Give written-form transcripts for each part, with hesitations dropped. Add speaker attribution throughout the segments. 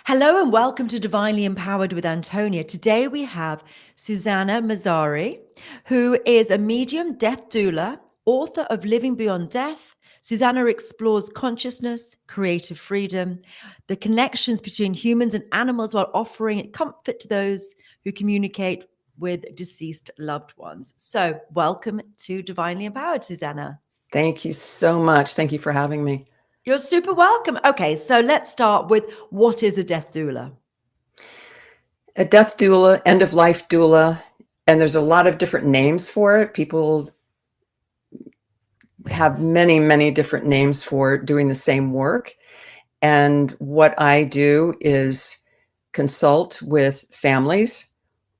Speaker 1: Hello and welcome to Divinely Empowered with Antonia. Today we have Susanna Massari, who is a medium death doula, author of Living Beyond Death. Susanna explores consciousness, creative freedom, the connections between humans and animals while offering comfort to those who communicate with deceased loved ones. So, welcome to Divinely Empowered, Susanna.
Speaker 2: Thank you so much. Thank you for having me.
Speaker 1: You're super welcome. Okay, so let's start with what is a death doula?
Speaker 2: A death doula, end of life doula, and there's a lot of different names for it. People have many, many different names for doing the same work. And what I do is consult with families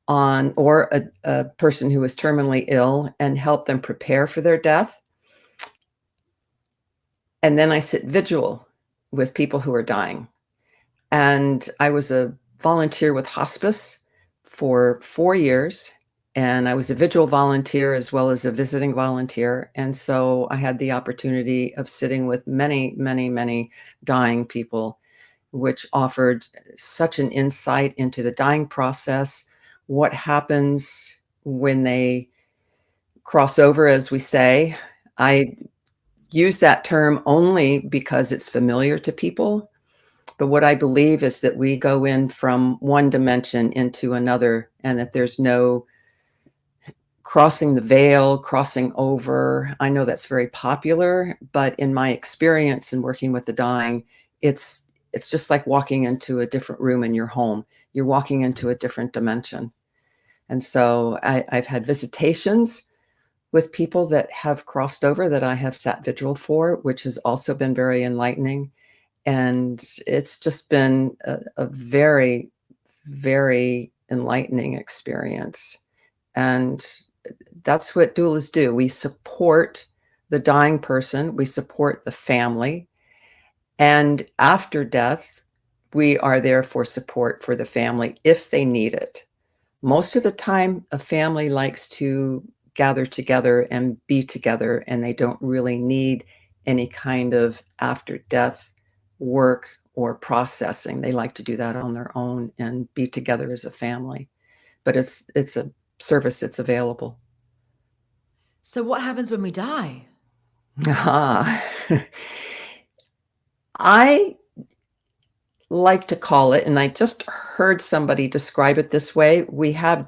Speaker 2: on or a person who is terminally ill and help them prepare for their death. And then I sit vigil with people who are dying. And I was a volunteer with hospice for 4 years, and I was a vigil volunteer as well as a visiting volunteer. And so I had the opportunity of sitting with many, many, many dying people, which offered such an insight into the dying process, what happens when they cross over, as we say. I use that term only because it's familiar to people. But what I believe is that we go in from one dimension into another, and that there's no crossing the veil, crossing over. I know that's very popular, but in my experience in working with the dying, it's just like walking into a different room in your home. You're walking into a different dimension. And so I've had visitations with people that have crossed over that I have sat vigil for, which has also been very enlightening. And it's just been a very, very enlightening experience. And that's what doulas do. We support the dying person, we support the family. And after death, we are there for support for the family if they need it. Most of the time, a family likes to gather together and be together, and they don't really need any kind of after death work or processing. They like to do that on their own and be together as a family. But it's a service that's available.
Speaker 1: So, what happens when we die?
Speaker 2: Ah. I like to call it, and I just heard somebody describe it this way. We have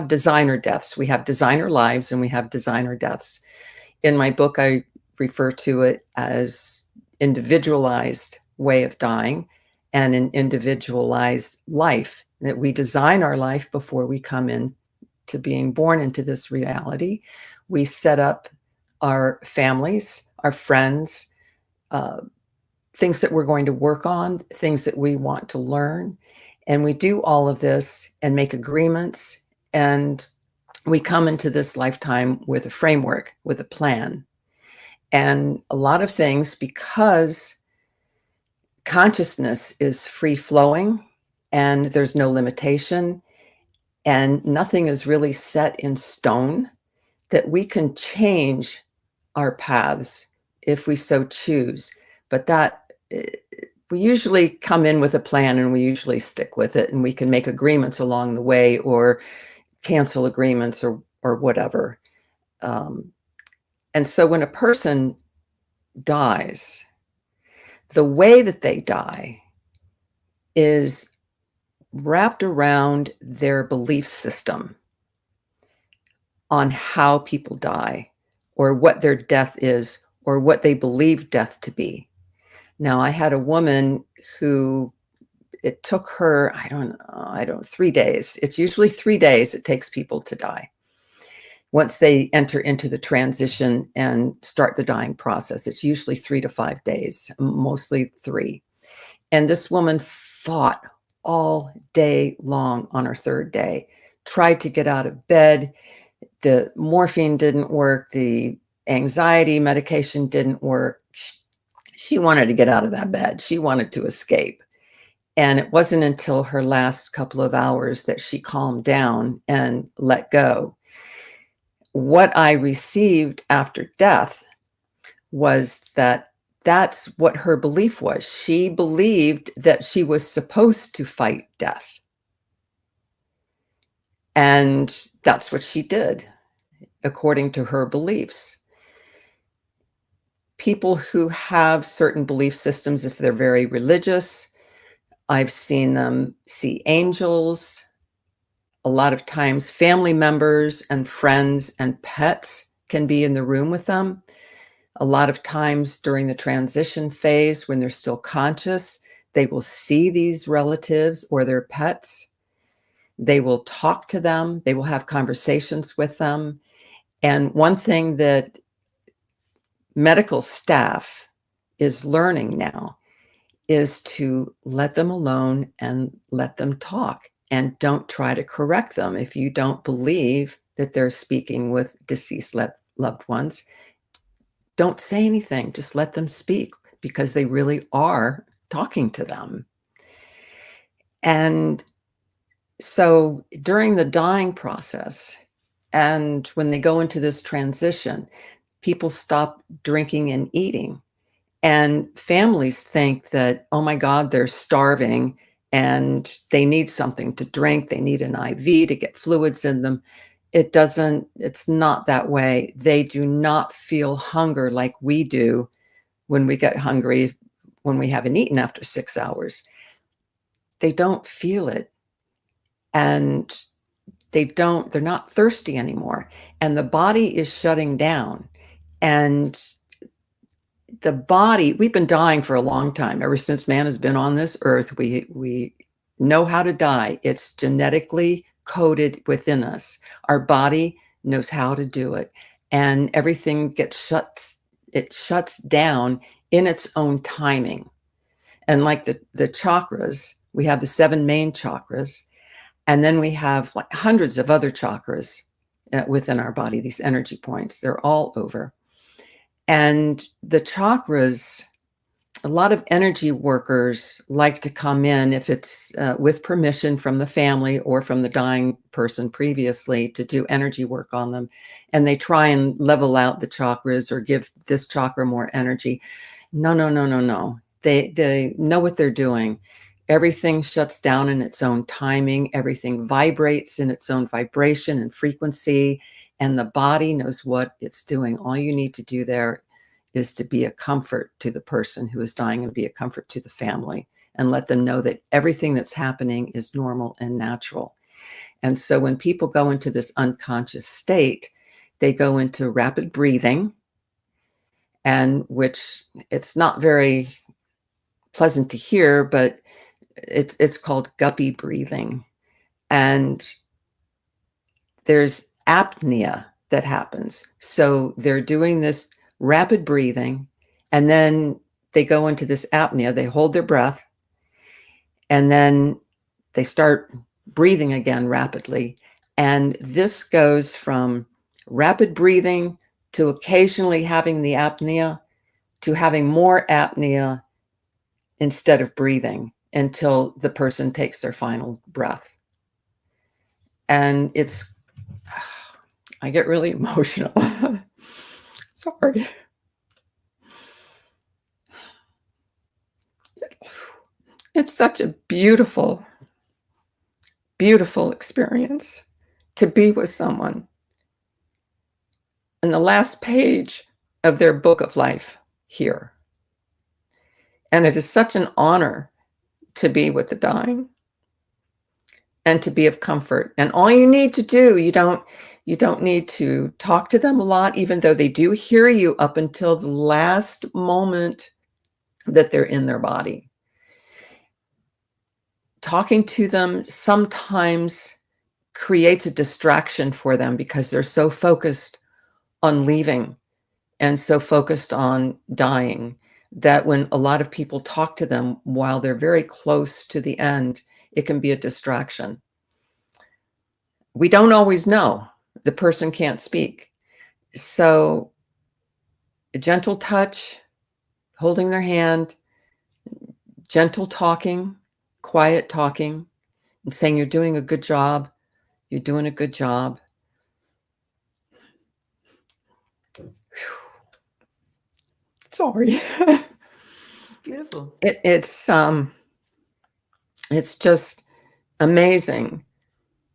Speaker 2: designer deaths. We have designer lives and we have designer deaths. In my book, I refer to it as individualized way of dying and an individualized life, that we design our life before we come in to being born into this reality. We set up our families, our friends, things that we're going to work on, things that we want to learn. And we do all of this and make agreements. And we come into this lifetime with a framework, with a plan. And a lot of things, because consciousness is free flowing and there's no limitation and nothing is really set in stone, that we can change our paths if we so choose. But that we usually come in with a plan and we usually stick with it, and we can make agreements along the way or cancel agreements or whatever. And so when a person dies, the way that they die is wrapped around their belief system on how people die or what their death is or what they believe death to be. Now, I had a woman who it took her, I don't know, 3 days. It's usually 3 days it takes people to die. Once they enter into the transition and start the dying process, it's usually 3 to 5 days, mostly 3. And this woman fought all day long on her 3rd day, tried to get out of bed. The morphine didn't work. The anxiety medication didn't work. She wanted to get out of that bed. She wanted to escape. And it wasn't until her last couple of hours that she calmed down and let go. What I received after death was that that's what her belief was. She believed that she was supposed to fight death. And that's what she did, according to her beliefs. People who have certain belief systems, if they're very religious, I've seen them see angels. A lot of times, family members and friends and pets can be in the room with them. A lot of times during the transition phase, when they're still conscious, they will see these relatives or their pets. They will talk to them. They will have conversations with them. And one thing that medical staff is learning now is to let them alone and let them talk, and don't try to correct them. If you don't believe that they're speaking with deceased loved ones, don't say anything. Just let them speak, because they really are talking to them. And so during the dying process, and when they go into this transition, people stop drinking and eating. And families think that, oh my God, they're starving and they need something to drink. They need an IV to get fluids in them. It's not that way. They do not feel hunger like we do when we get hungry, when we haven't eaten after 6 hours. They don't feel it. And they're not thirsty anymore. And the body is shutting down. And the body, we've been dying for a long time. Ever since man has been on this earth, we know how to die. It's genetically coded within us. Our body knows how to do it. And everything shuts down in its own timing. And like the chakras, we have the 7 main chakras, and then we have like hundreds of other chakras within our body, these energy points. They're all over. And the chakras, a lot of energy workers like to come in, if it's with permission from the family or from the dying person previously, to do energy work on them. And they try and level out the chakras or give this chakra more energy. No. They know what they're doing. Everything shuts down in its own timing. Everything vibrates in its own vibration and frequency. And the body knows what it's doing. All you need to do there is to be a comfort to the person who is dying, and be a comfort to the family, and let them know that everything that's happening is normal and natural. And so when people go into this unconscious state, they go into rapid breathing, and which it's not very pleasant to hear, but it's called guppy breathing. And there's apnea that happens. So they're doing this rapid breathing, and then they go into this apnea. They hold their breath, and then they start breathing again rapidly. And this goes from rapid breathing to occasionally having the apnea to having more apnea instead of breathing, until the person takes their final breath. And I get really emotional. Sorry. It's such a beautiful, beautiful experience to be with someone in the last page of their book of life here. And it is such an honor to be with the dying and to be of comfort. And all you need to do, you don't need to talk to them a lot, even though they do hear you up until the last moment that they're in their body. Talking to them sometimes creates a distraction for them, because they're so focused on leaving and so focused on dying, that when a lot of people talk to them while they're very close to the end, it can be a distraction. We don't always know. The person can't speak. So a gentle touch, holding their hand, gentle talking, quiet talking, and saying, you're doing a good job. You're doing a good job. Sorry.
Speaker 1: Beautiful.
Speaker 2: It's just amazing.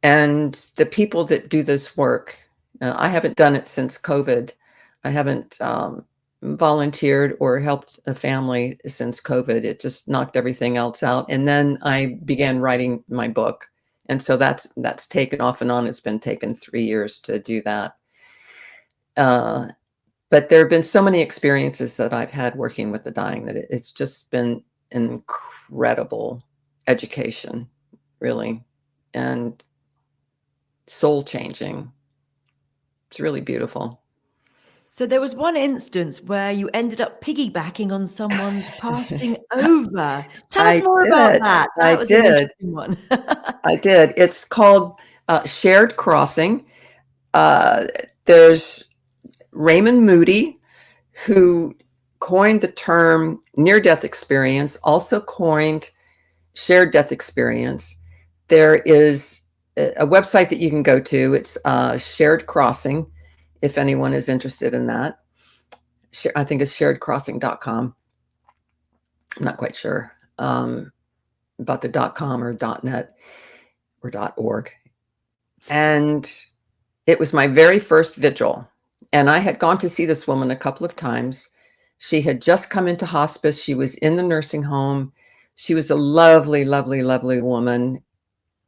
Speaker 2: And the people that do this work, I haven't done it since COVID. I haven't volunteered or helped a family since COVID. It just knocked everything else out. And then I began writing my book. And so that's taken off and on. It's been taken 3 years to do that. But there have been so many experiences that I've had working with the dying that it's just been an incredible education, really, and soul changing. It's really beautiful.
Speaker 1: So there was one instance where you ended up piggybacking on someone passing over. Tell us more about that. That was an interesting one.
Speaker 2: I did. It's called Shared Crossing. There's Raymond Moody, who coined the term near-death experience, also coined shared death experience. There is a website that you can go to. It's Shared Crossing, if anyone is interested in that. I think it's sharedcrossing.com. I'm not quite sure about the .com or .net or .org. And it was my very first vigil. And I had gone to see this woman a couple of times. She had just come into hospice. She was in the nursing home. She was a lovely, lovely, lovely woman.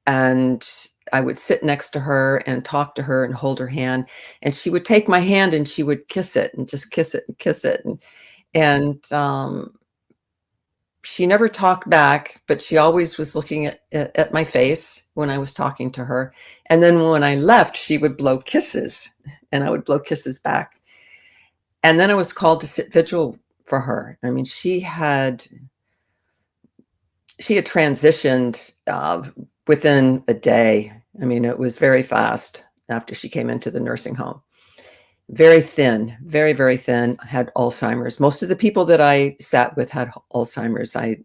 Speaker 2: And I would sit next to her and talk to her and hold her hand. And she would take my hand and she would kiss it and just kiss it and kiss it. And she never talked back, but she always was looking at my face when I was talking to her. And then when I left, she would blow kisses and I would blow kisses back. And then I was called to sit vigil for her. I mean, she had transitioned within a day. I mean, it was very fast after she came into the nursing home. Very thin, very, very thin, had Alzheimer's. Most of the people that I sat with had Alzheimer's. I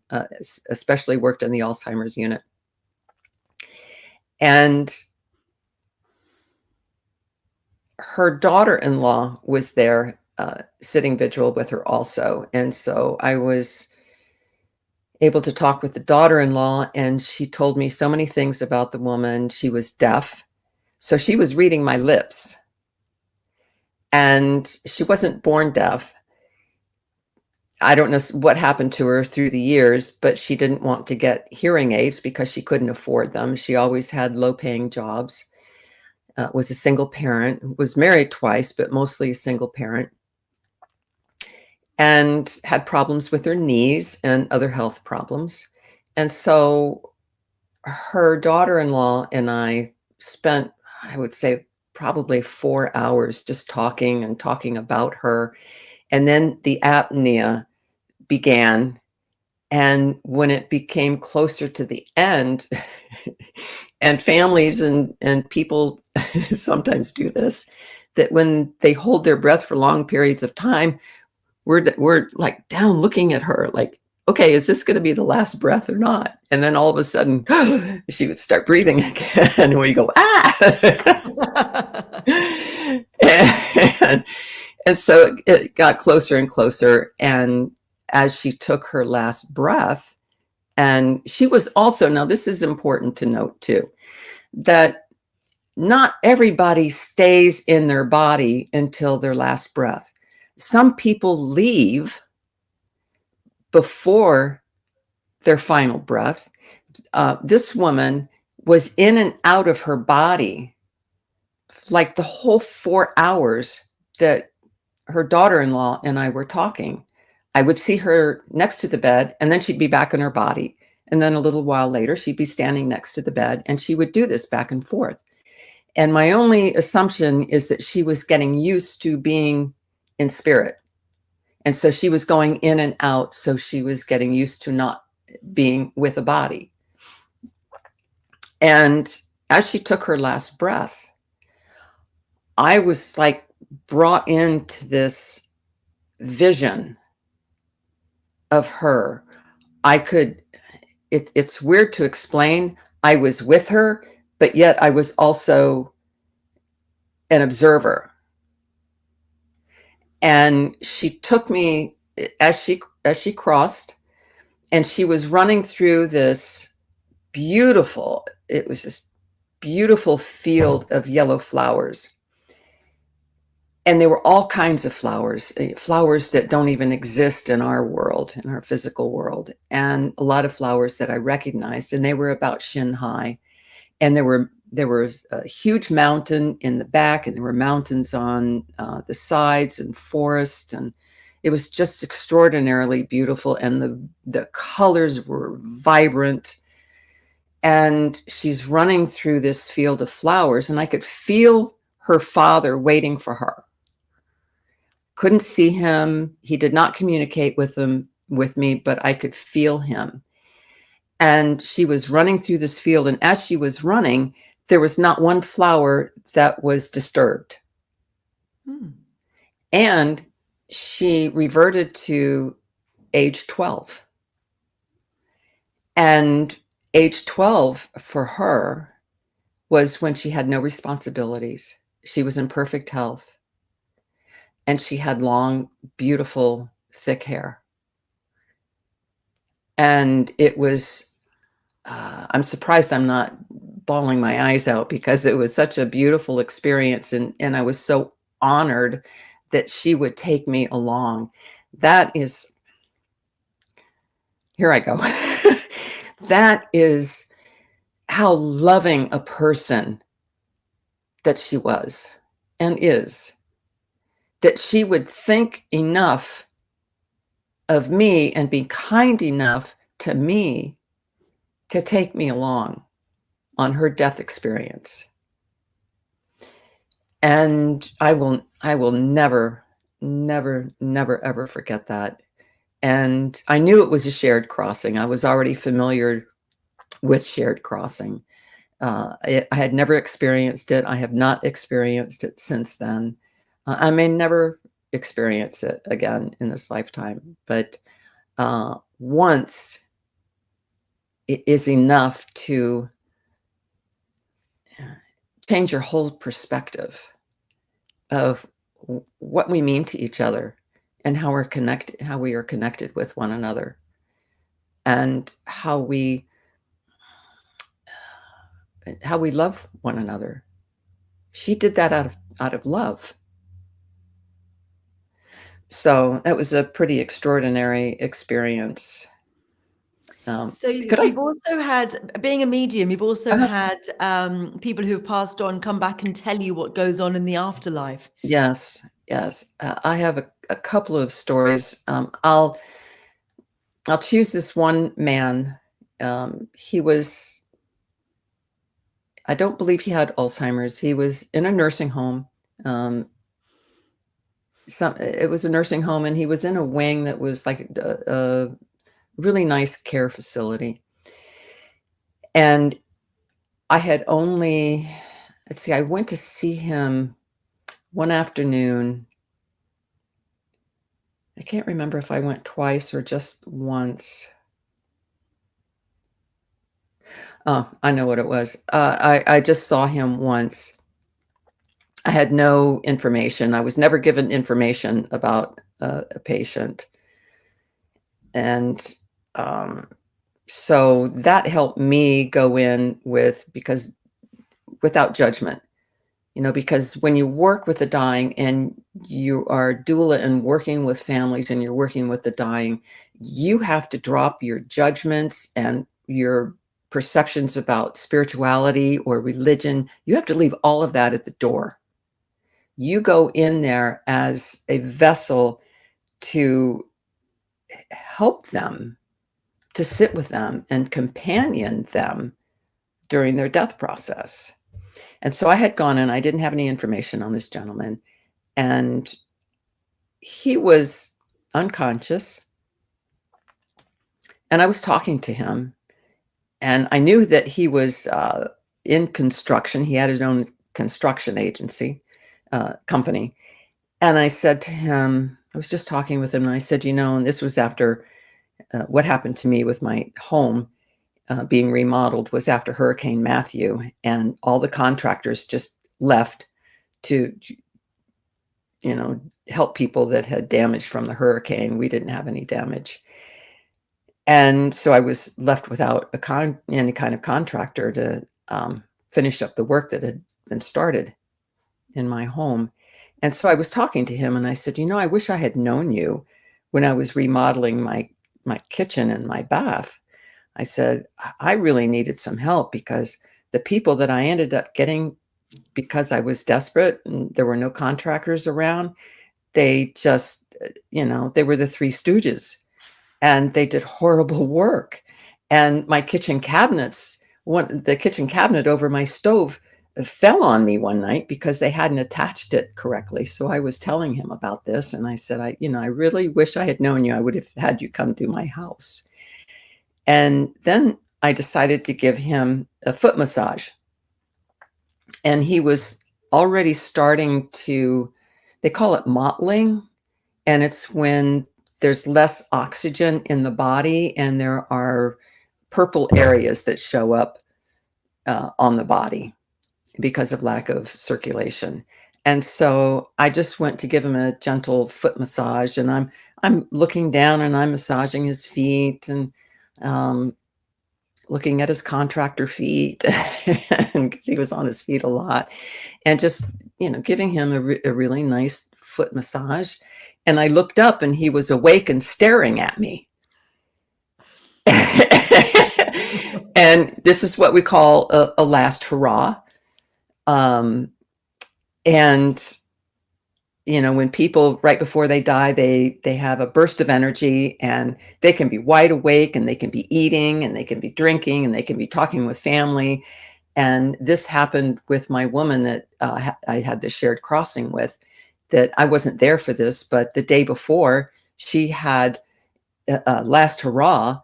Speaker 2: especially worked in the Alzheimer's unit. And her daughter-in-law was there sitting vigil with her also. And so I was able to talk with the daughter-in-law, and she told me so many things about the woman. She was deaf, so she was reading my lips. And she wasn't born deaf. I don't know what happened to her through the years, but she didn't want to get hearing aids because she couldn't afford them. She always had low-paying jobs, was a single parent, was married twice, but mostly a single parent, and had problems with her knees and other health problems. And so her daughter-in-law and I spent, I would say, probably 4 hours just talking and talking about her. And then the apnea began. And when it became closer to the end, and families and people sometimes do this, that when they hold their breath for long periods of time, we're like down looking at her like, okay, is this going to be the last breath or not? And then all of a sudden, she would start breathing again, and we go, and so it got closer and closer. And as she took her last breath, and she was also, now this is important to note too, that not everybody stays in their body until their last breath. Some people leave before their final breath. This woman was in and out of her body like the whole 4 hours that her daughter-in-law and I were talking. I would see her next to the bed, and then she'd be back in her body. And then a little while later, she'd be standing next to the bed, and she would do this back and forth. And my only assumption is that she was getting used to being in spirit. And so she was going in and out. So she was getting used to not being with a body. And as she took her last breath, I was like brought into this vision of her. It's weird to explain. I was with her, but yet I was also an observer. And she took me as she crossed, And she was running through this beautiful, it was just beautiful field of yellow flowers. And they were all kinds of flowers, flowers that don't even exist in our world, in our physical world, and a lot of flowers that I recognized, and they were about shin high. And there was a huge mountain in the back, and there were mountains on the sides, and forest, and it was just extraordinarily beautiful. And the colors were vibrant. And she's running through this field of flowers, and I could feel her father waiting for her. Couldn't see him. He did not communicate with me, but I could feel him. And she was running through this field, and as she was running, there was not one flower that was disturbed. And she reverted to age 12. And age 12 for her was when she had no responsibilities. She was in perfect health. And she had long, beautiful, thick hair. And it was, I'm surprised I'm not bawling my eyes out, because it was such a beautiful experience. And I was so honored that she would take me along. That is, here I go. That is how loving a person that she was and is, that she would think enough of me and be kind enough to me to take me along on her death experience. And I will never, never, never, ever forget that. And I knew it was a shared crossing. I was already familiar with shared crossing. I had never experienced it. I have not experienced it since then. I may never experience it again in this lifetime, but once it is enough to change your whole perspective of what we mean to each other and how we are connected with one another, and how we love one another. She did that out of love. So that was a pretty extraordinary experience.
Speaker 1: So you've also had, being a medium, you've also had people who've passed on come back and tell you what goes on in the afterlife.
Speaker 2: Yes. I have a couple of stories. I'll choose this one man. I don't believe he had Alzheimer's. He was in a nursing home. It was a nursing home, and he was in a wing that was like a really nice care facility. And I had only, I went to see him one afternoon. I can't remember if I went twice or just once. Oh, I know what it was. I just saw him once. I had no information. I was never given information about a patient. And so that helped me go in without judgment, because when you work with the dying and you are doula and working with families and you're working with the dying, you have to drop your judgments and your perceptions about spirituality or religion. You have to leave all of that at the door. You go in there as a vessel to help them, to sit with them and companion them during their death process. And so I had gone in, I didn't have any information on this gentleman, and he was unconscious. And I was talking to him, and I knew that he was in construction. He had his own construction agency, company. And I said to him, I was just talking with him, and I said, and this was after what happened to me with my home being remodeled was after Hurricane Matthew, and all the contractors just left to, help people that had damage from the hurricane. We didn't have any damage. And so I was left without any kind of contractor to finish up the work that had been started in my home. And so I was talking to him and I said, I wish I had known you when I was remodeling my kitchen and my bath. I said, I really needed some help because the people that I ended up getting, because I was desperate and there were no contractors around, they just, they were the Three Stooges and they did horrible work. And my kitchen cabinets, the kitchen cabinet over my stove fell on me one night because they hadn't attached it correctly. So I was telling him about this and I said, I really wish I had known you. I would have had you come to my house. And then I decided to give him a foot massage. And he was already starting to, they call it mottling. And it's when there's less oxygen in the body and there are purple areas that show up on the body because of lack of circulation. And so I just went to give him a gentle foot massage, and I'm looking down and I'm massaging his feet and looking at his contractor feet because he was on his feet a lot, and just giving him a really nice foot massage. And I looked up and he was awake and staring at me. And this is what we call a last hurrah. And when people right before they die, they have a burst of energy, and they can be wide awake, and they can be eating, and they can be drinking, and they can be talking with family. And this happened with my woman that I had the shared crossing with, that I wasn't there for this, but the day before she had a last hurrah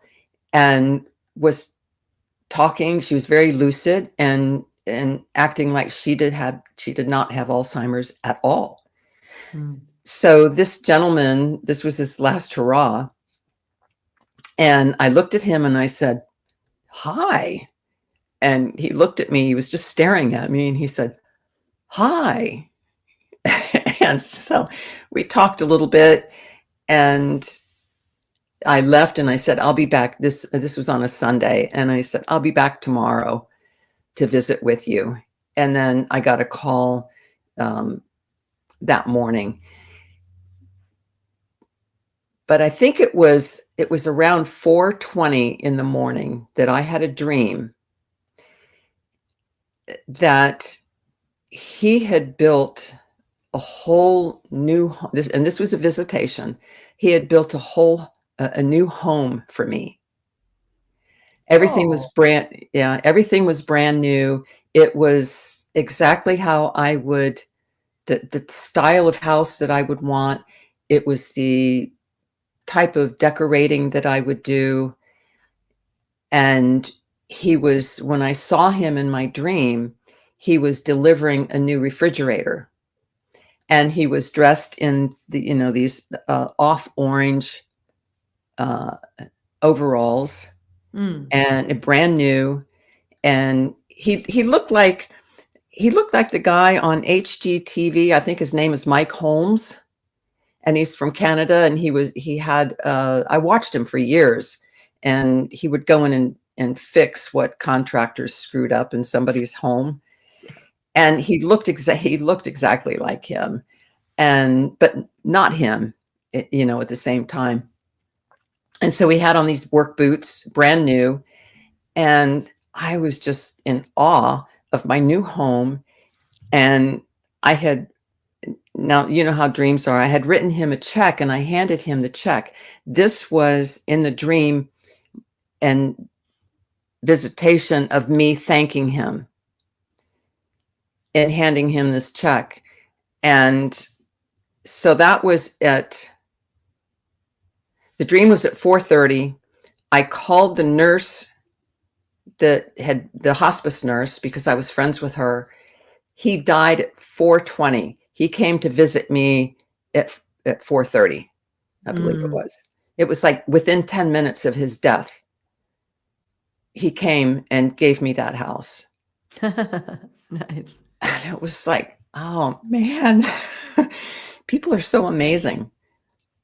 Speaker 2: and was talking. She was very lucid and acting like she did not have Alzheimer's at all. So this gentleman, this was his last hurrah. And I looked at him and I said, "Hi." And he looked at me, he was just staring at me, and he said, "Hi." And so we talked a little bit, and I left and I said, "I'll be back." This was on a Sunday. And I said, "I'll be back tomorrow to visit with you." And then I got a call that morning. But I think it was around 4:20 in the morning that I had a dream that he had built a whole new, this was a visitation. He had built a new home for me. Everything was everything was brand new. It was exactly how I would, the style of house that I would want. It was the type of decorating that I would do. And when I saw him in my dream, he was delivering a new refrigerator. And he was dressed in these off orange overalls, and brand new. And he looked like the guy on HGTV. I think his name is Mike Holmes, and he's from Canada. And I watched him for years, and he would go in and fix what contractors screwed up in somebody's home. And he looked exactly like him, but not him, at the same time. And so he had on these work boots, brand new. And I was just in awe of my new home. And now, you know how dreams are. I had written him a check and I handed him the check. This was in the dream and visitation of me thanking him and handing him this check. And so that was the dream was at 4:30. I called the nurse that had the hospice nurse because I was friends with her. He died at 4:20. He came to visit me at 4:30, I believe it was. It was like within 10 minutes of his death. He came and gave me that house.
Speaker 1: Nice.
Speaker 2: And it was like, oh man, people are so amazing.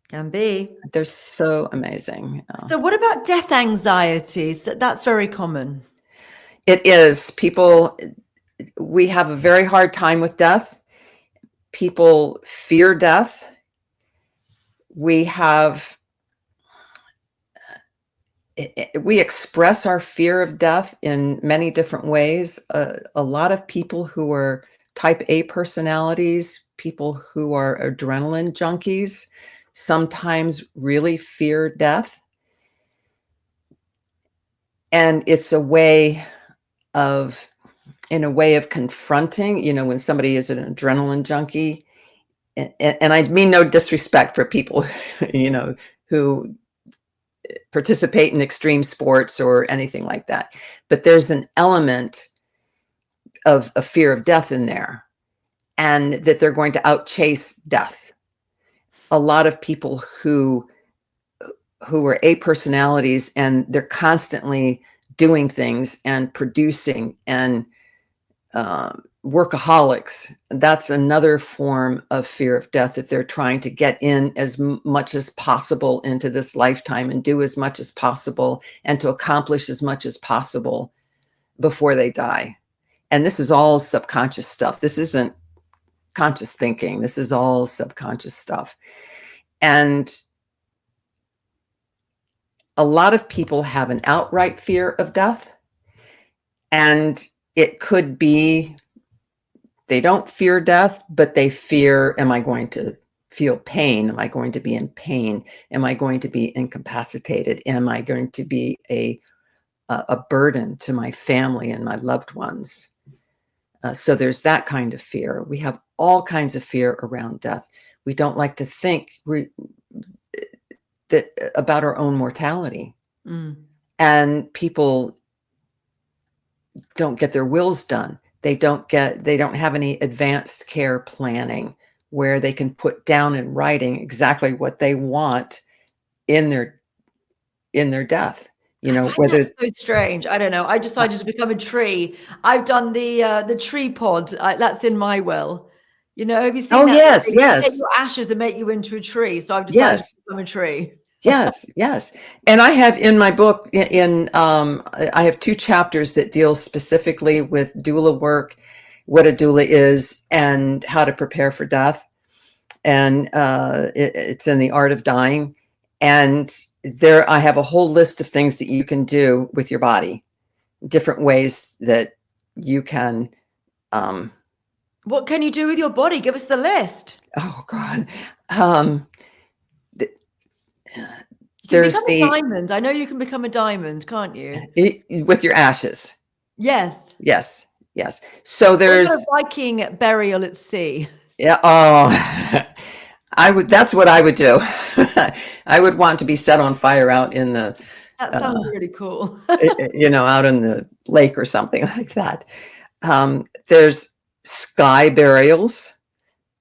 Speaker 1: Can be.
Speaker 2: They're so amazing.
Speaker 1: So what about death anxiety? So that's very common.
Speaker 2: It is. We have a very hard time with death. People fear death. We express our fear of death in many different ways. A lot of people who are type A personalities, people who are adrenaline junkies, sometimes really fear death. And it's in a way of confronting, when somebody is an adrenaline junkie, and I mean no disrespect for people, who participate in extreme sports or anything like that, but there's an element of a fear of death in there, and that they're going to outchase death. A lot of people who are A personalities, and they're constantly doing things and producing and workaholics. That's another form of fear of death, that they're trying to get in as much as possible into this lifetime and do as much as possible and to accomplish as much as possible before they die. And this is all subconscious stuff. This isn't conscious thinking. This is all subconscious stuff. And a lot of people have an outright fear of death, and it could be they don't fear death, but they fear, am I going to feel pain? Am I going to be in pain? Am I going to be incapacitated? Am I going to be a burden to my family and my loved ones? So there's that kind of fear. We have all kinds of fear around death. We don't like to think about our own mortality. And people don't get their wills done. They don't have any advanced care planning where they can put down in writing exactly what they want in their death.
Speaker 1: Whether that's so strange. I don't know. I decided to become a tree. I've done the tree pod. That's in my will. Have you seen that?
Speaker 2: Yes, yes.
Speaker 1: Take your ashes and make you into a tree. So I've decided to become a tree.
Speaker 2: Yes. And I have in my book, I have 2 chapters that deal specifically with doula work, what a doula is, and how to prepare for death. And it's in the art of dying. And there I have a whole list of things that you can do with your body, different ways that you can.
Speaker 1: What can you do with your body? Give us the list.
Speaker 2: Oh, God.
Speaker 1: There's a diamond. I know you can become a diamond, can't you?
Speaker 2: With your ashes.
Speaker 1: Yes.
Speaker 2: So there's
Speaker 1: a Viking burial at sea.
Speaker 2: Yeah. Oh, that's what I would do. I would want to be set on fire out in the.
Speaker 1: That sounds really cool.
Speaker 2: Out in the lake or something like that. There's sky burials.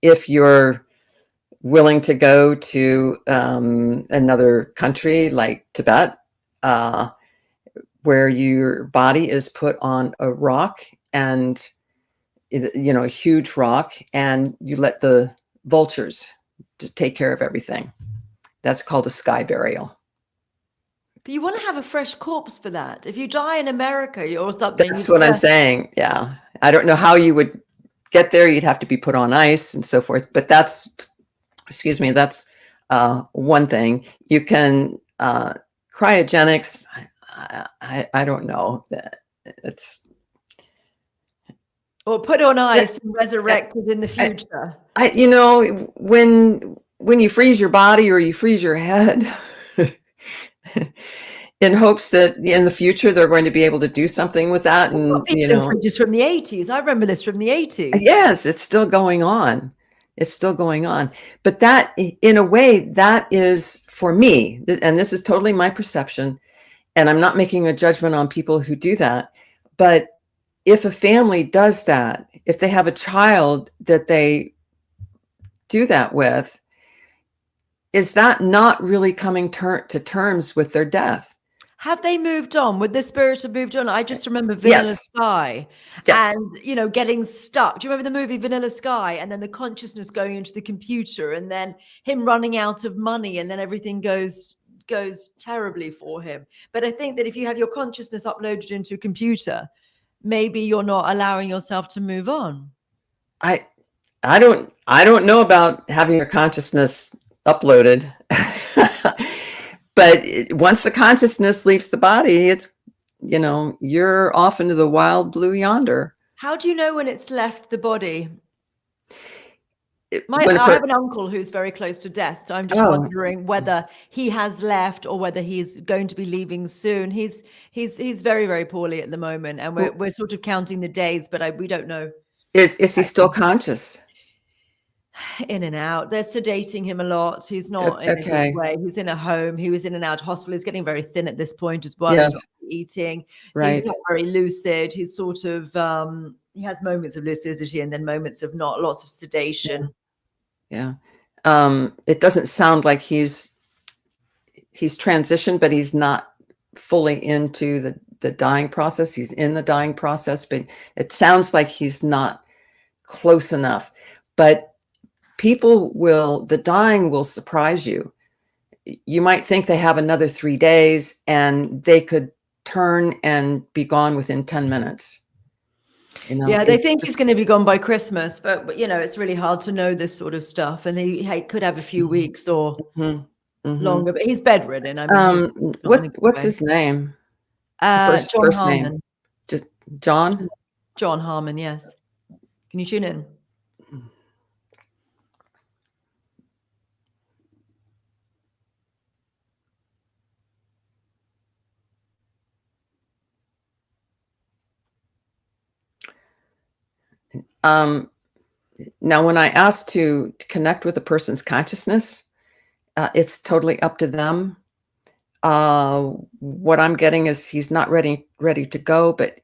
Speaker 2: If you're willing to go to another country like Tibet, where your body is put on a rock, and a huge rock, and you let the vultures to take care of everything. That's called a sky burial.
Speaker 1: But you want to have a fresh corpse for that. If you die in America or something.
Speaker 2: That's what I'm saying. Yeah. I don't know how you would get there. You'd have to be put on ice and so forth. But that's one thing. You can cryogenics. I don't know. It's
Speaker 1: or put on ice and resurrected in the future.
Speaker 2: When you freeze your body or you freeze your head, in hopes that in the future they're going to be able to do something with that. And
Speaker 1: fridges from the 80s. I remember this from the 80s.
Speaker 2: Yes, it's still going on. But that, in a way, that is for me, and this is totally my perception, and I'm not making a judgment on people who do that, but if a family does that, if they have a child that they do that with, is that not really coming to terms with their death?
Speaker 1: Have they moved on? Would the spirit have moved on? I just remember Vanilla
Speaker 2: Yes.
Speaker 1: Sky
Speaker 2: Yes.
Speaker 1: and, you know, getting stuck. Do you remember the movie Vanilla Sky? And then the consciousness going into the computer and then him running out of money and then everything goes terribly for him. But I think that if you have your consciousness uploaded into a computer, maybe you're not allowing yourself to move on.
Speaker 2: I don't know about having your consciousness uploaded. But once the consciousness leaves the body, it's, you know, you're off into the wild blue yonder.
Speaker 1: How do you know when it's left the body?
Speaker 2: I
Speaker 1: I have an uncle who's very close to death, so I'm just wondering whether he has left or whether he's going to be leaving soon. He's very, very poorly at the moment, and we're sort of counting the days, but we don't know.
Speaker 2: Is he still conscious?
Speaker 1: In and out. They're sedating him a lot. He's not in a good way. He's in a home. He was in and out of hospital. He's getting very thin at this point as well.
Speaker 2: Yes.
Speaker 1: He's not eating.
Speaker 2: Right.
Speaker 1: He's not very lucid. He's sort of he has moments of lucidity and then moments of not. Lots of sedation.
Speaker 2: Yeah. It doesn't sound like he's transitioned, but he's not fully into the dying process. He's in the dying process, but it sounds like he's not close enough. But the dying will surprise you. You might think they have another 3 days and they could turn and be gone within 10 minutes. You know,
Speaker 1: yeah, they think he's going to be gone by Christmas, but you know, it's really hard to know this sort of stuff. And he could have a few weeks or longer, but he's bedridden. I mean,
Speaker 2: what's his name?
Speaker 1: First
Speaker 2: Harman. Name. Just John?
Speaker 1: John Harman, yes. Can you tune in?
Speaker 2: Now, when I ask to connect with a person's consciousness, it's totally up to them. What I'm getting is he's not ready to go, but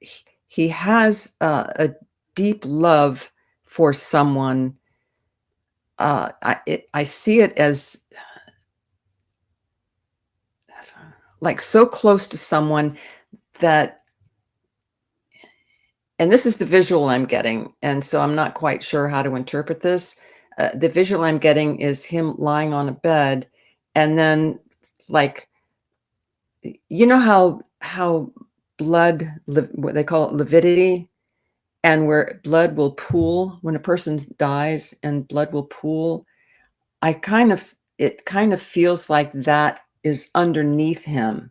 Speaker 2: he has a deep love for someone. I see it as like so close to someone that, and this is the visual I'm getting, and so I'm not quite sure how to interpret this. The visual I'm getting is him lying on a bed, and then, like, you know how blood, what they call it, lividity, and where blood will pool when a person dies, and blood will pool. It kind of feels like that is underneath him.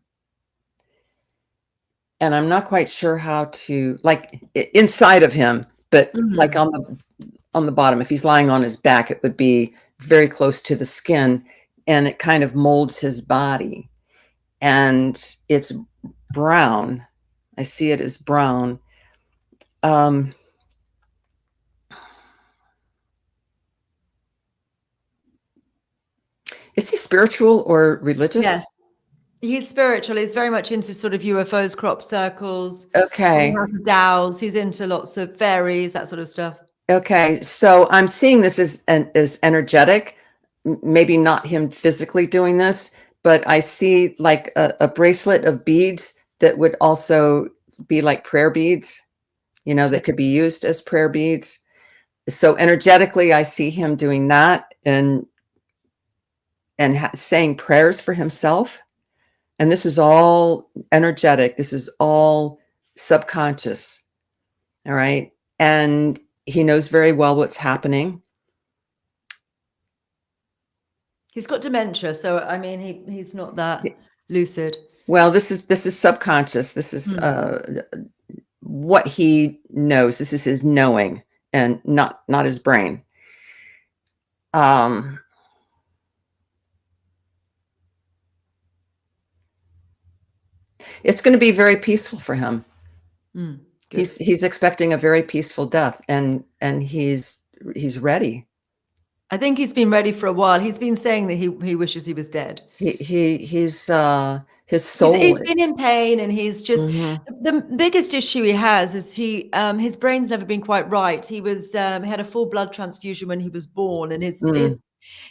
Speaker 2: And I'm not quite sure how to, like, inside of him, but like on the bottom, if he's lying on his back, it would be very close to the skin, and it kind of molds his body. And it's brown. I see it as brown. Is he spiritual or religious?
Speaker 1: Yes. He's spiritual. He's very much into sort of UFOs, crop circles.
Speaker 2: Okay.
Speaker 1: Doulas. He's into lots of fairies, that sort of stuff.
Speaker 2: Okay. So I'm seeing this as energetic, maybe not him physically doing this, but I see like a bracelet of beads that would also be like prayer beads, you know, that could be used as prayer beads. So energetically, I see him doing that and saying prayers for himself. And this is all energetic. This is all subconscious. All right. And he knows very well what's happening.
Speaker 1: He's got dementia. So, I mean, he's not that lucid.
Speaker 2: Well, this is subconscious. This is what he knows. This is his knowing and not his brain. It's going to be very peaceful for him. He's expecting a very peaceful death, and he's ready.
Speaker 1: I think he's been ready for a while. He's been saying that he wishes he was dead.
Speaker 2: He's his soul.
Speaker 1: He's been in pain, and he's just the biggest issue he has is his brain's never been quite right. He was he had a full blood transfusion when he was born, and his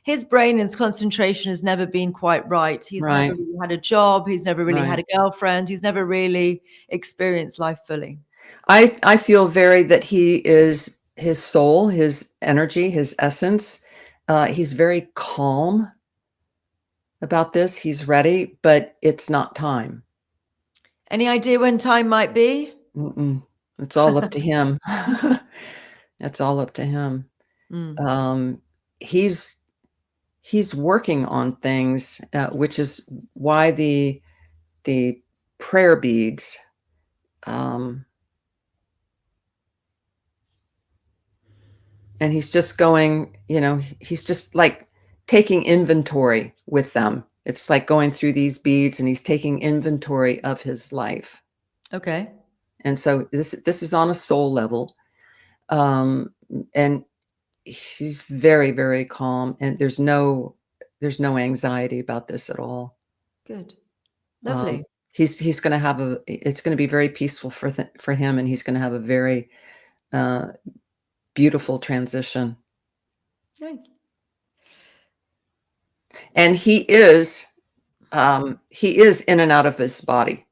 Speaker 1: His brain and his concentration has never been quite right. He's never
Speaker 2: Right.
Speaker 1: really had a job. He's never really had
Speaker 2: Right.
Speaker 1: a girlfriend. He's never really experienced life fully.
Speaker 2: I feel very that he is his soul, his energy, his essence. He's very calm about this. He's ready, but it's not time.
Speaker 1: Any idea when time might be?
Speaker 2: Mm-mm. It's all up to him. It's all up to him.
Speaker 1: Mm.
Speaker 2: He's working on things, which is why the prayer beads. And he's just going, he's just like taking inventory with them. It's like going through these beads and he's taking inventory of his life.
Speaker 1: Okay.
Speaker 2: And so this is on a soul level. And he's very, very calm, and there's no anxiety about this at all.
Speaker 1: Good. Lovely.
Speaker 2: He's going to have it's going to be very peaceful for him, and he's going to have a very beautiful transition.
Speaker 1: Nice.
Speaker 2: And he is in and out of his body.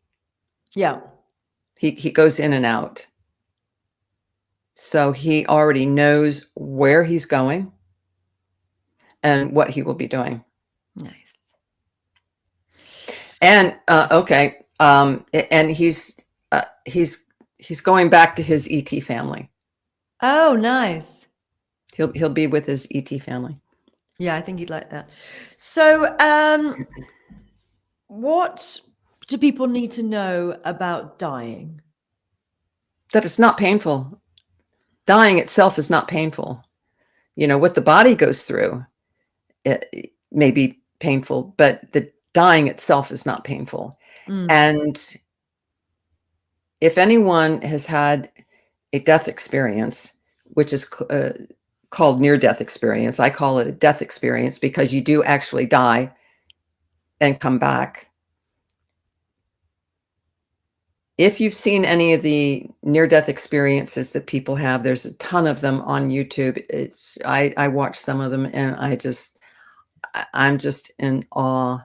Speaker 1: Yeah.
Speaker 2: He goes in and out. So he already knows where he's going and what he will be doing.
Speaker 1: Nice.
Speaker 2: And okay, and he's going back to his ET family.
Speaker 1: Oh, nice.
Speaker 2: He'll be with his ET family.
Speaker 1: Yeah, I think you'd like that. So, what do people need to know about dying?
Speaker 2: That it's not painful. Dying itself is not painful. What the body goes through, it may be painful, but the dying itself is not painful. And if anyone has had a death experience, which is called near-death experience, I call it a death experience because you do actually die and come back. If you've seen any of the near-death experiences that people have, there's a ton of them on YouTube. I watch some of them, and I'm just in awe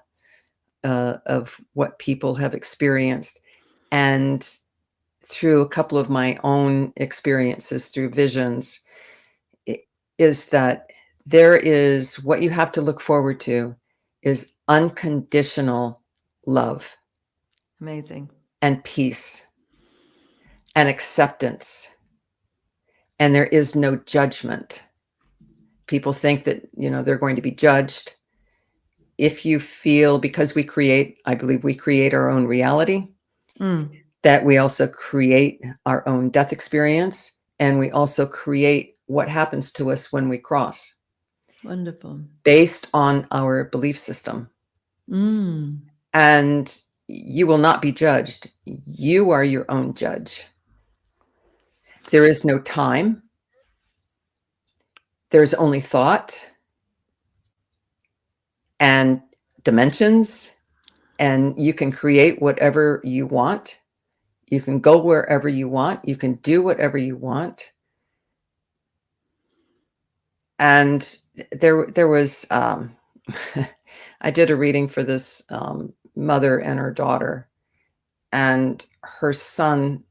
Speaker 2: of what people have experienced. And through a couple of my own experiences through visions, is that there is what you have to look forward to is unconditional love.
Speaker 1: Amazing.
Speaker 2: And peace and acceptance. And there is no judgment. People think that, they're going to be judged. If you feel, because I believe we create our own reality, that we also create our own death experience, and we also create what happens to us when we cross.
Speaker 1: Wonderful.
Speaker 2: Based on our belief system. And you will not be judged. You are your own judge. There is no time. There's only thought and dimensions, and you can create whatever you want. You can go wherever you want. You can do whatever you want. And there was, I did a reading for this mother and her daughter, and her son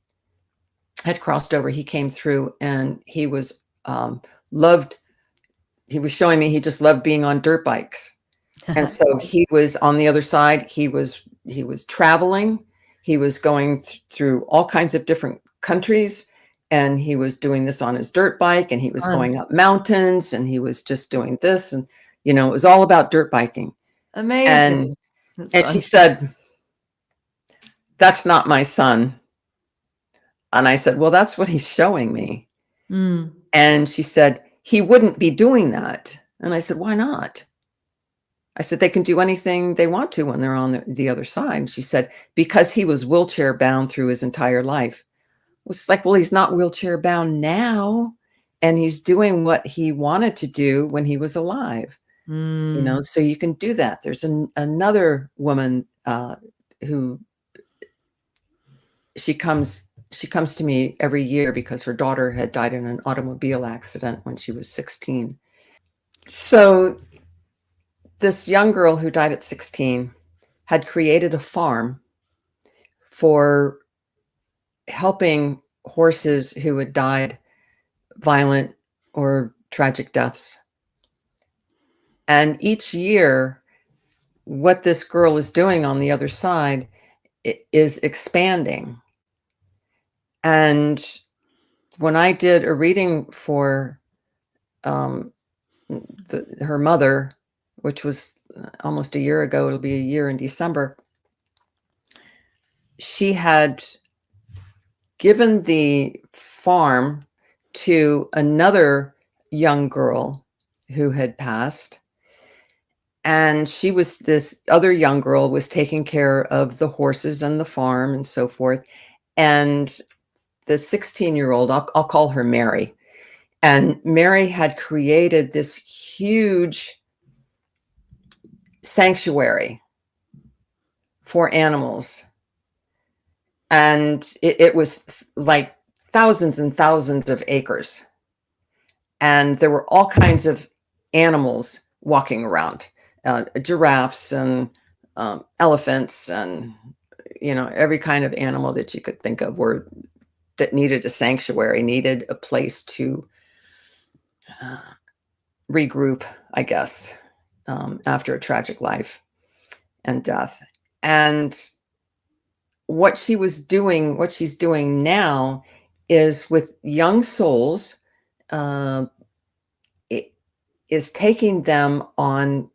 Speaker 2: had crossed over. He came through, and he was loved. He was showing me he just loved being on dirt bikes. And so he was on the other side. He was traveling. He was going through all kinds of different countries, and he was doing this on his dirt bike, and he was going up mountains, and he was just doing this. And, it was all about dirt biking.
Speaker 1: Amazing.
Speaker 2: And she said, "That's not my son." And I said, "Well, that's what he's showing me." And she said, "He wouldn't be doing that." And I said, "Why not?" I said, "They can do anything they want to when they're on the other side." And she said, "Because he was wheelchair bound through his entire life." It's like, well, he's not wheelchair bound now, and he's doing what he wanted to do when he was alive. So you can do that. There's another woman who she comes to me every year because her daughter had died in an automobile accident when she was 16. So this young girl who died at 16 had created a farm for helping horses who had died violent or tragic deaths. And each year, what this girl is doing on the other side is expanding. And when I did a reading for her mother, which was almost a year ago, it'll be a year in December, she had given the farm to another young girl who had passed. And this other young girl was taking care of the horses and the farm and so forth. And the 16-year-old, I'll call her Mary. And Mary had created this huge sanctuary for animals. And it was like thousands and thousands of acres. And there were all kinds of animals walking around, giraffes and elephants and, every kind of animal that you could think of that needed a sanctuary, needed a place to regroup, I guess, after a tragic life and death. And what she's doing now is with young souls, is taking them on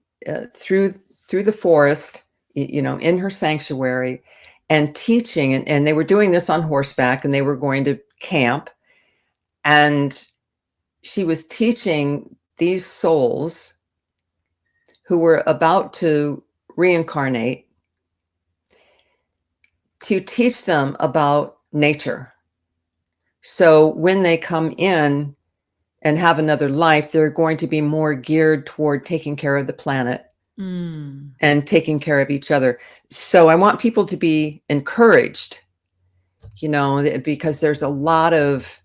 Speaker 2: through the forest, in her sanctuary, and teaching. And they were doing this on horseback, and they were going to camp. And she was teaching these souls who were about to reincarnate to teach them about nature. So when they come in and have another life, they're going to be more geared toward taking care of the planet and taking care of each other. So I want people to be encouraged, because there's a lot of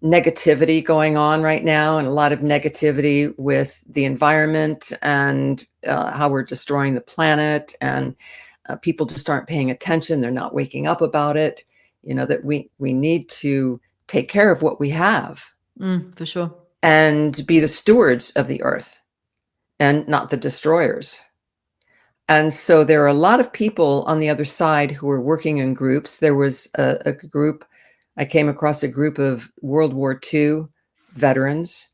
Speaker 2: negativity going on right now, and a lot of negativity with the environment and how we're destroying the planet, and people just aren't paying attention. They're not waking up about it, that we need to take care of what we have.
Speaker 1: For sure.
Speaker 2: And be the stewards of the earth and not the destroyers. And so there are a lot of people on the other side who are working in groups. There was a group, I came across a group of World War II veterans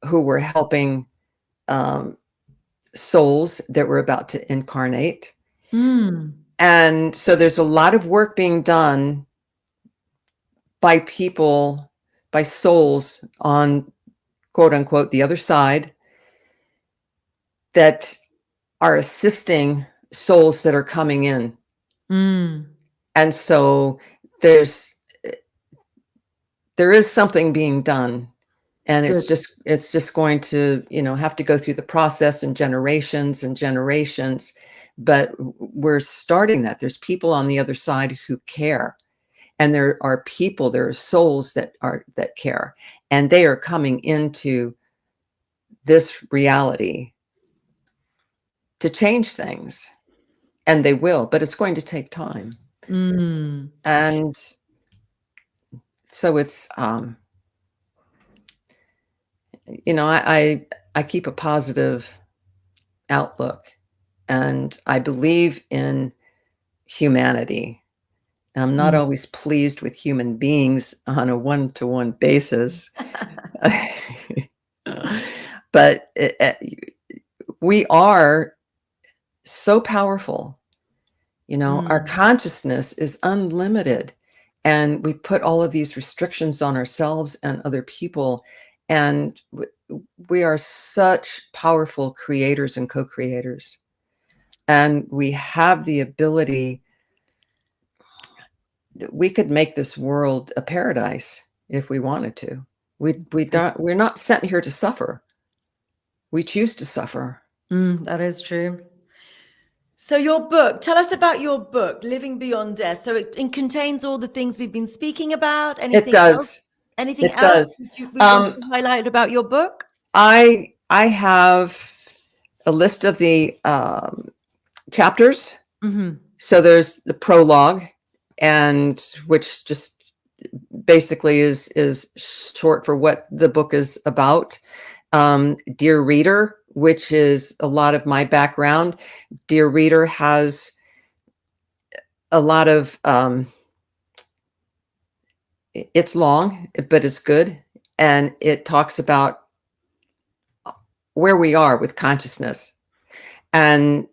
Speaker 2: who were helping souls that were about to incarnate. And so there's a lot of work being done by people, by souls on, quote unquote, the other side, that are assisting souls that are coming in. And so there is something being done, and it's just going to, have to go through the process and generations, but we're starting that. There's people on the other side who care, and there are souls that care, and they are coming into this reality to change things, and they will, but it's going to take time. And so it's, I keep a positive outlook, and I believe in humanity. I'm not always pleased with human beings on a one-to-one basis, but we are so powerful. Our consciousness is unlimited, and we put all of these restrictions on ourselves and other people, and we are such powerful creators and co-creators, and we have the ability. We could make this world a paradise if we wanted to. We're not sent here to suffer. We choose to suffer.
Speaker 1: That is true. So your book, tell us about your book, Living Beyond Death. So it contains all the things we've been speaking about. Anything
Speaker 2: It does.
Speaker 1: Else? Anything else you want to highlight about your book?
Speaker 2: I I have a list of the chapters.
Speaker 1: Mm-hmm.
Speaker 2: So there's the prologue, and which just basically is short for what the book is about. Dear Reader, which is a lot of my background. Dear Reader has a lot of, it's long, but it's good. And it talks about where we are with consciousness. And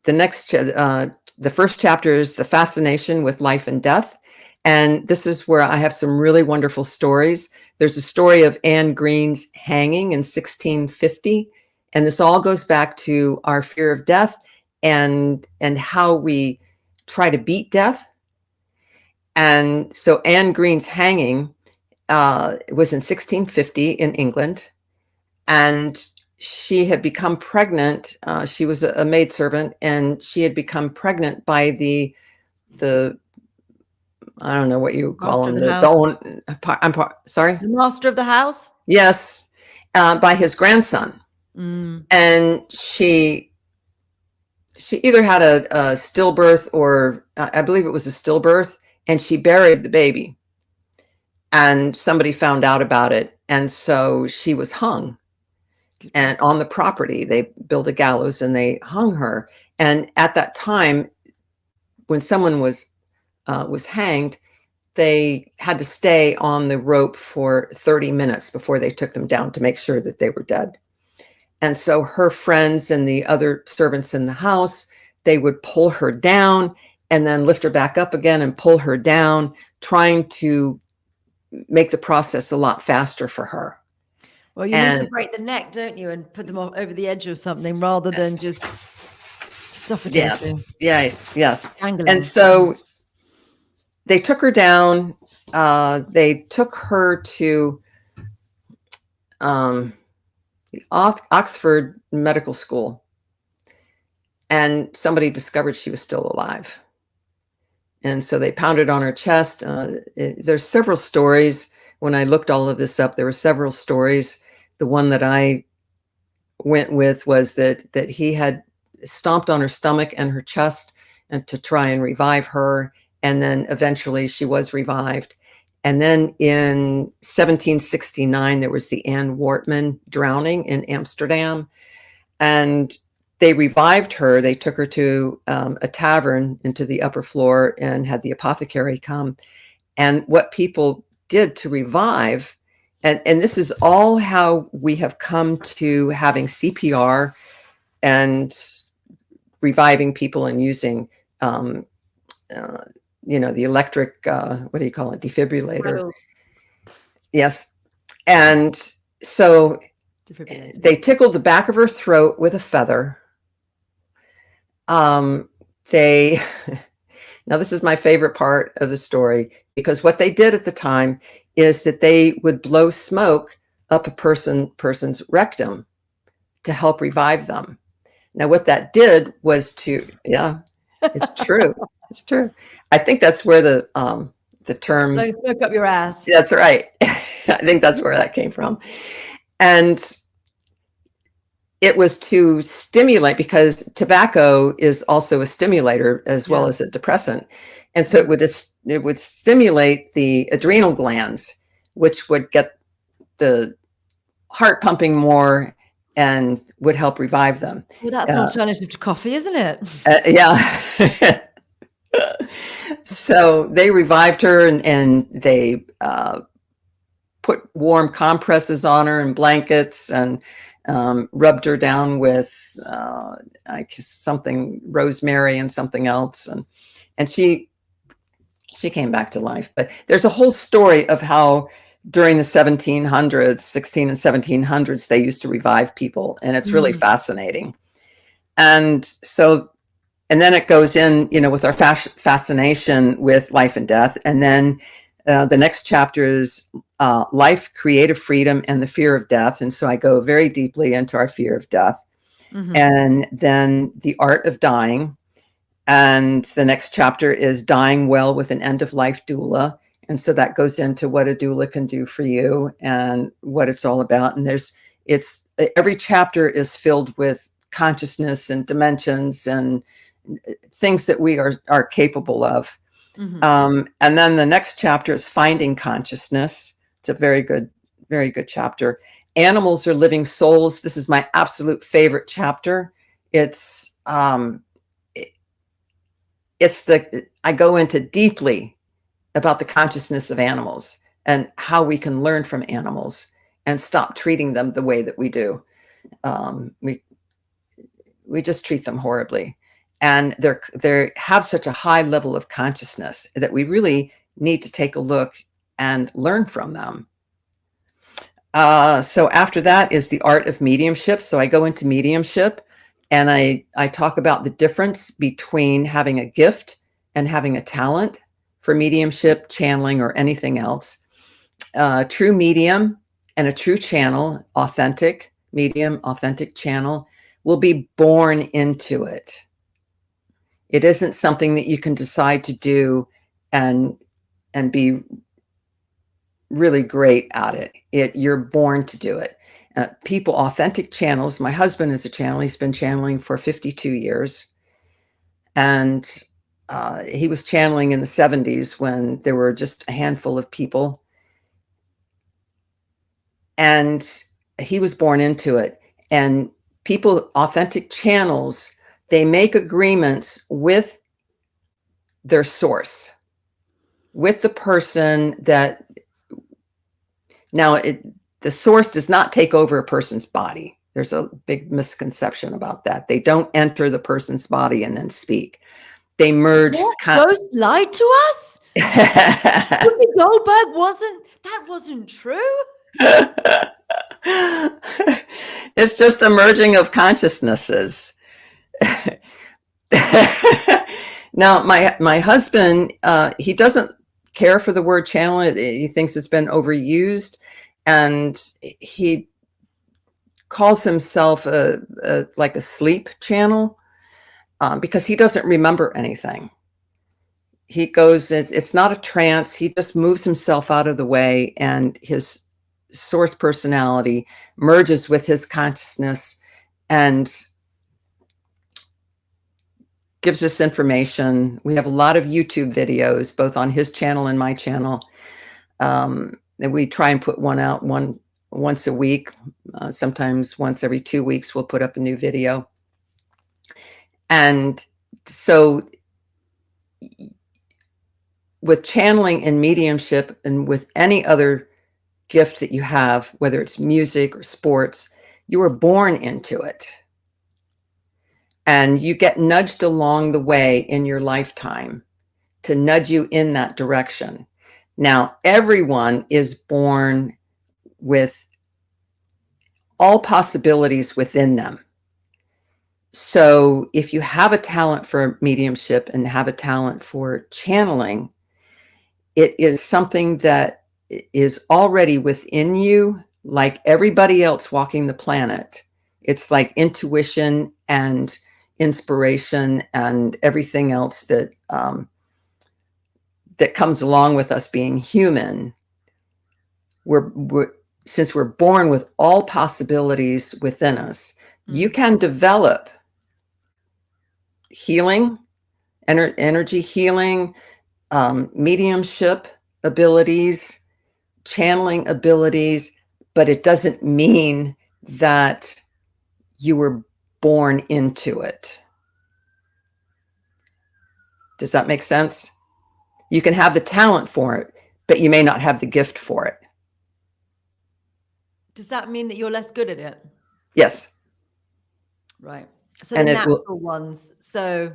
Speaker 2: the first chapter is the fascination with life and death. And this is where I have some really wonderful stories. There's a story of Anne Green's hanging in 1650. And this all goes back to our fear of death and how we try to beat death. And so Anne Green's hanging was in 1650 in England. And she had become pregnant. She was a maidservant, and she had become pregnant by the I don't know what you call him. Sorry.
Speaker 1: The master of the house.
Speaker 2: Yes, by his grandson. And she either had a stillbirth or I believe it was a stillbirth, and she buried the baby. And somebody found out about it, and so she was hung. And on the property, they built a gallows and they hung her. And at that time, when someone was hanged, they had to stay on the rope for 30 minutes before they took them down to make sure that they were dead. And so her friends and the other servants in the house, they would pull her down and then lift her back up again and pull her down, trying to make the process a lot faster for her.
Speaker 1: Well, you need to break the neck, don't you, and put them over the edge of something rather than just suffocating.
Speaker 2: Yes. And so they took her down. They took her to the Oxford Medical School, and somebody discovered she was still alive. And so they pounded on her chest. There's several stories. When I looked all of this up, there were several stories. The one that I went with was that he had stomped on her stomach and her chest and to try and revive her. And then eventually she was revived. And then in 1769, there was the Anne Wortman drowning in Amsterdam. And they revived her. They took her to a tavern into the upper floor and had the apothecary come. And what people did to revive, and this is all how we have come to having CPR and reviving people and using, the electric, what do you call it? Defibrillator. Yes. And so they tickled the back of her throat with a feather. Now this is my favorite part of the story, because what they did at the time is that they would blow smoke up a person's rectum to help revive them. Now, what that did was it's true. It's true. I think that's where the term
Speaker 1: "Blow smoke up your ass."
Speaker 2: That's right. I think that's where that came from. And it was to stimulate, because tobacco is also a stimulator as well as a depressant. And so it would stimulate the adrenal glands, which would get the heart pumping more and would help revive them.
Speaker 1: Well, that's an alternative to coffee, isn't it?
Speaker 2: Yeah. So they revived her and they put warm compresses on her and blankets and rubbed her down with something, rosemary and something else. And she came back to life. But there's a whole story of how during the 1700s, 16 and 1700s, they used to revive people. And it's really fascinating. And so, and then it goes in, with our fascination with life and death. And then the next chapter is life, creative freedom, and the fear of death. And so I go very deeply into our fear of death. And then the art of dying. And the next chapter is dying well with an end-of-life doula. And so that goes into what a doula can do for you and what it's all about. And there's It's every chapter is filled with consciousness and dimensions and things that we are capable of. And then the next chapter is Finding Consciousness. It's a very good chapter. Animals are living souls. This is my absolute favorite chapter. I go into deeply about the consciousness of animals and how we can learn from animals and stop treating them the way that we do. We just treat them horribly. And they have such a high level of consciousness that we really need to take a look and learn from them. So after that is the art of mediumship. So I go into mediumship and I talk about the difference between having a gift and having a talent for mediumship, channeling, or anything else. True medium and a true channel, authentic medium, authentic channel, will be born into it. It isn't something that you can decide to do and be really great at it. You're born to do it. People, authentic channels. My husband is a channel. He's been channeling for 52 years. And he was channeling in the 70s when there were just a handful of people. And he was born into it. And people, authentic channels, they make agreements with their source, with the person that, now the source does not take over a person's body. There's a big misconception about that. They don't enter the person's body and then speak. They merge.
Speaker 1: Ghost lied to us? Whoopi Goldberg wasn't true?
Speaker 2: It's just a merging of consciousnesses. Now, my husband, he doesn't care for the word channel. He thinks it's been overused, and he calls himself like a sleep channel because he doesn't remember anything. He goes, it's not a trance. He just moves himself out of the way, and his source personality merges with his consciousness and gives us information. We have a lot of YouTube videos, both on his channel and my channel. And we try and put one out once a week. Sometimes once every 2 weeks, we'll put up a new video. And so with channeling and mediumship and with any other gift that you have, whether it's music or sports, you were born into it. And you get nudged along the way in your lifetime to nudge you in that direction. Now, everyone is born with all possibilities within them. So if you have a talent for mediumship and have a talent for channeling, it is something that is already within you, like everybody else walking the planet. It's like intuition and inspiration and everything else that that comes along with us being human. Since we're born with all possibilities within us, you can develop healing, energy healing, mediumship abilities, channeling abilities, but it doesn't mean that you were born into it. Does that make sense? You can have the talent for it, but you may not have the gift for it.
Speaker 1: Does that mean that you're less good at it?
Speaker 2: Yes.
Speaker 1: Right. So the natural ones. So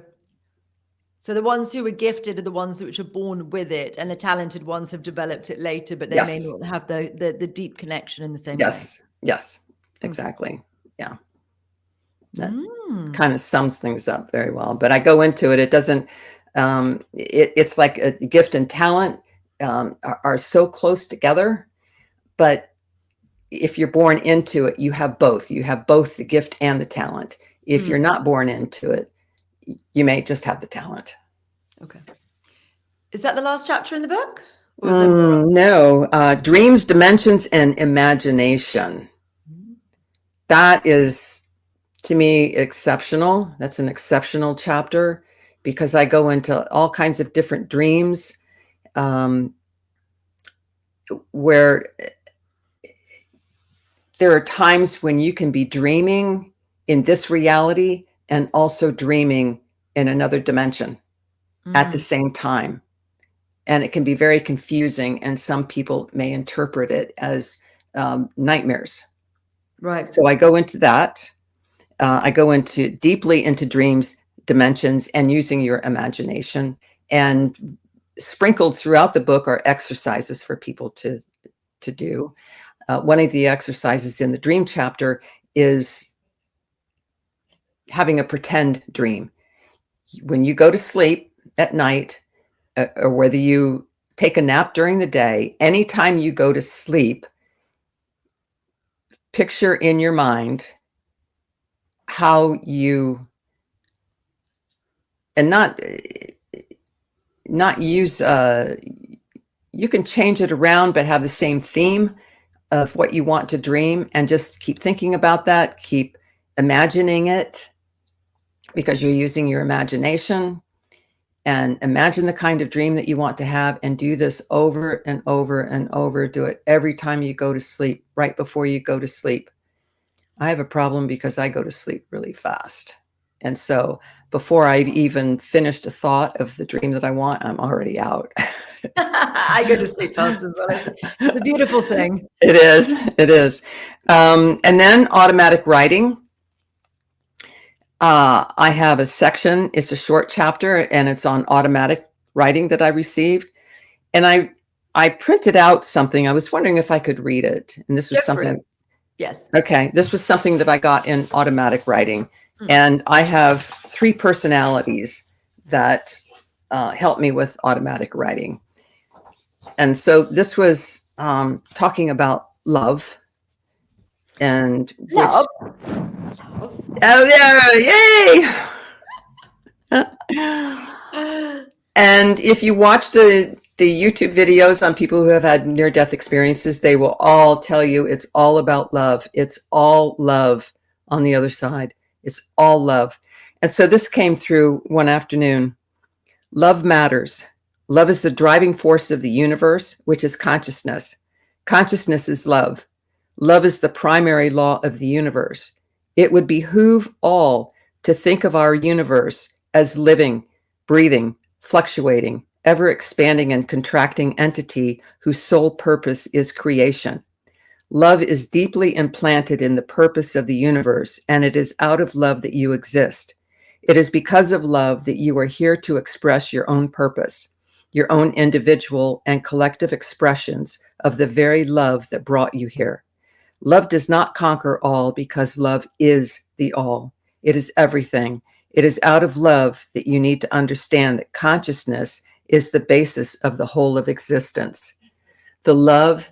Speaker 1: the ones who are gifted are the ones which are born with it, and the talented ones have developed it later, but they may not have the deep connection in the same way.
Speaker 2: Yes, exactly. Yeah. That kind of sums things up very well. But I go into it. It doesn't, it's like a gift and talent are so close together. But if you're born into it, you have both. You have both the gift and the talent. If you're not born into it, you may just have the talent. Okay.
Speaker 1: Is that the last chapter in the book?
Speaker 2: No. Dreams, dimensions, and imagination. That is, to me, exceptional. That's an exceptional chapter because I go into all kinds of different dreams, where there are times when you can be dreaming in this reality and also dreaming in another dimension at the same time. And it can be very confusing, and some people may interpret it as nightmares.
Speaker 1: Right.
Speaker 2: So I go into that. I go into deeply into dreams, dimensions, and using your imagination. And sprinkled throughout the book are exercises for people to do. One of the exercises in the dream chapter is having a pretend dream. When you go to sleep at night, or whether you take a nap during the day, anytime you go to sleep, picture in your mind how you, and not use, you can change it around, but have the same theme of what you want to dream, and just keep thinking about that, keep imagining it, because you're using your imagination, and imagine the kind of dream that you want to have, and do this over and over and over. Do it every time you go to sleep, right before you go to sleep. I have a problem because I go to sleep really fast. And so before I've even finished a thought of the dream that I want, I'm already out.
Speaker 1: I go to sleep fast as well. It's a beautiful thing.
Speaker 2: It is. It is. And then automatic writing. I have a section. It's a short chapter, and it's on automatic writing that I received. And I printed out something. I was wondering if I could read it. And this was something.
Speaker 1: Yes.
Speaker 2: Okay. This was something that I got in automatic writing. And I have 3 personalities that help me with automatic writing. And so this was talking about love. And
Speaker 1: Love.
Speaker 2: Oh, yeah, yay! And if you watch the YouTube videos on people who have had near-death experiences, they will all tell you it's all about love. It's all love on the other side. It's all love. And so this came through one afternoon. Love matters. Love is the driving force of the universe, which is consciousness. Consciousness is love. Love is the primary law of the universe. It would behoove all to think of our universe as living, breathing, fluctuating, ever expanding and contracting entity whose sole purpose is creation. Love is deeply implanted in the purpose of the universe, and it is out of love that you exist. It is because of love that you are here to express your own purpose, your own individual and collective expressions of the very love that brought you here. Love does not conquer all because love is the all. It is everything. It is out of love that you need to understand that consciousness is the basis of the whole of existence. Love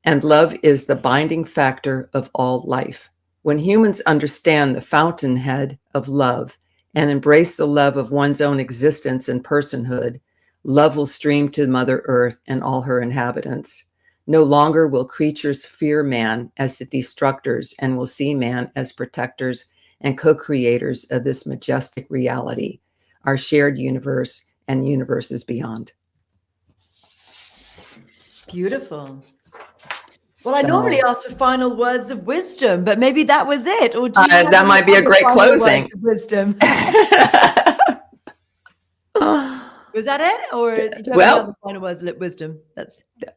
Speaker 2: is the binding factor of all life. When humans understand the fountainhead of love and embrace the love of one's own existence and personhood, love will stream to Mother Earth and all her inhabitants. No longer will creatures fear man as the destructors, and will see man as protectors and co-creators of this majestic reality, our shared universe and universes beyond.
Speaker 1: Beautiful. Well, I normally ask for final words of wisdom, but maybe that was it. Or do you
Speaker 2: that might be a great closing.
Speaker 1: Wisdom. Was that it, or do you have any other final words of wisdom?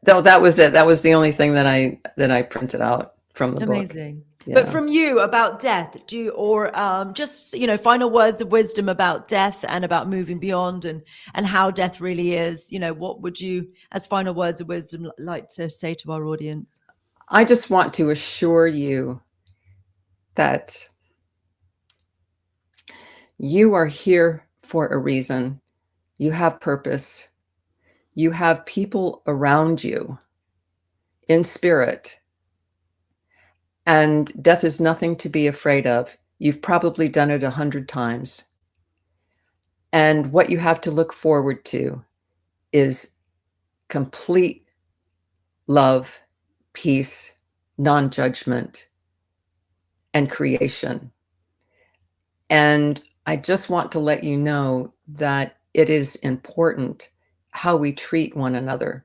Speaker 2: That was it. That was the only thing that I printed out from the book.
Speaker 1: Amazing. Yeah. But from you about death, just final words of wisdom about death and about moving beyond and how death really is? What would you, as final words of wisdom, like to say to our audience?
Speaker 2: I just want to assure you that you are here for a reason. You have purpose. You have people around you in spirit. And death is nothing to be afraid of. You've probably done it 100 times. And what you have to look forward to is complete love, peace, non-judgment, and creation. And I just want to let you know that it is important how we treat one another.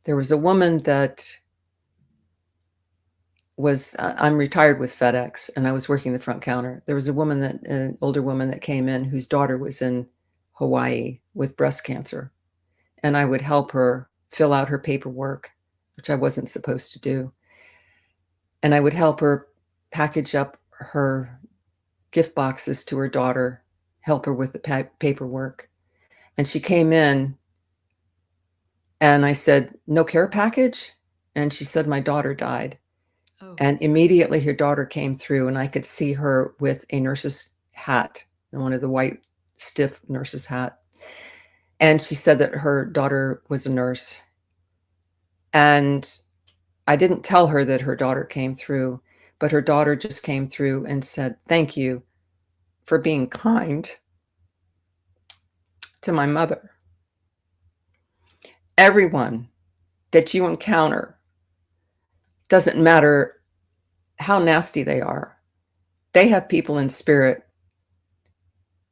Speaker 2: There was a woman that I'm retired with FedEx, and I was working the front counter. There was a woman an older woman that came in whose daughter was in Hawaii with breast cancer. And I would help her fill out her paperwork, which I wasn't supposed to do. And I would help her package up her gift boxes to her daughter, help her with the paperwork. And she came in and I said, "No care package?" And she said, "My daughter died." Oh. And immediately her daughter came through, and I could see her with a nurse's hat, one of the white, stiff nurse's hat. And she said that her daughter was a nurse. And I didn't tell her that her daughter came through, but her daughter just came through and said, "Thank you for being kind to my mother." Everyone that you encounter, doesn't matter how nasty they are, they have people in spirit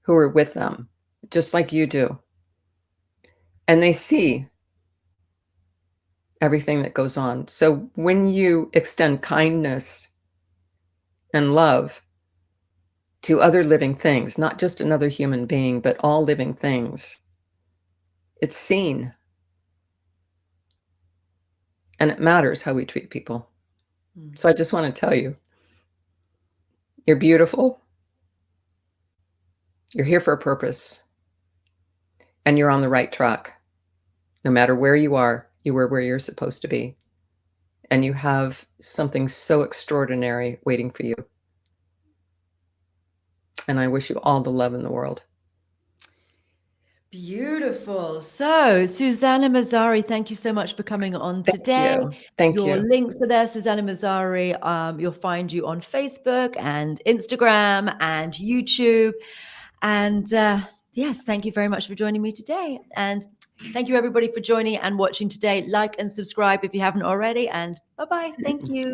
Speaker 2: who are with them, just like you do. And they see everything that goes on. So when you extend kindness and love to other living things, not just another human being, but all living things, it's seen. And it matters how we treat people. So I just want to tell you, you're beautiful. You're here for a purpose. And you're on the right track. No matter where you are where you're supposed to be. And you have something so extraordinary waiting for you. And I wish you all the love in the world. Beautiful.
Speaker 1: So, Susanna Massari, thank you so much for coming on today.
Speaker 2: Thank you.
Speaker 1: Your links are there, Susanna Massari. You'll find you on Facebook and Instagram and YouTube. And yes, thank you very much for joining me today. And thank you, everybody, for joining and watching today. Like and subscribe if you haven't already. And bye-bye. Thank you.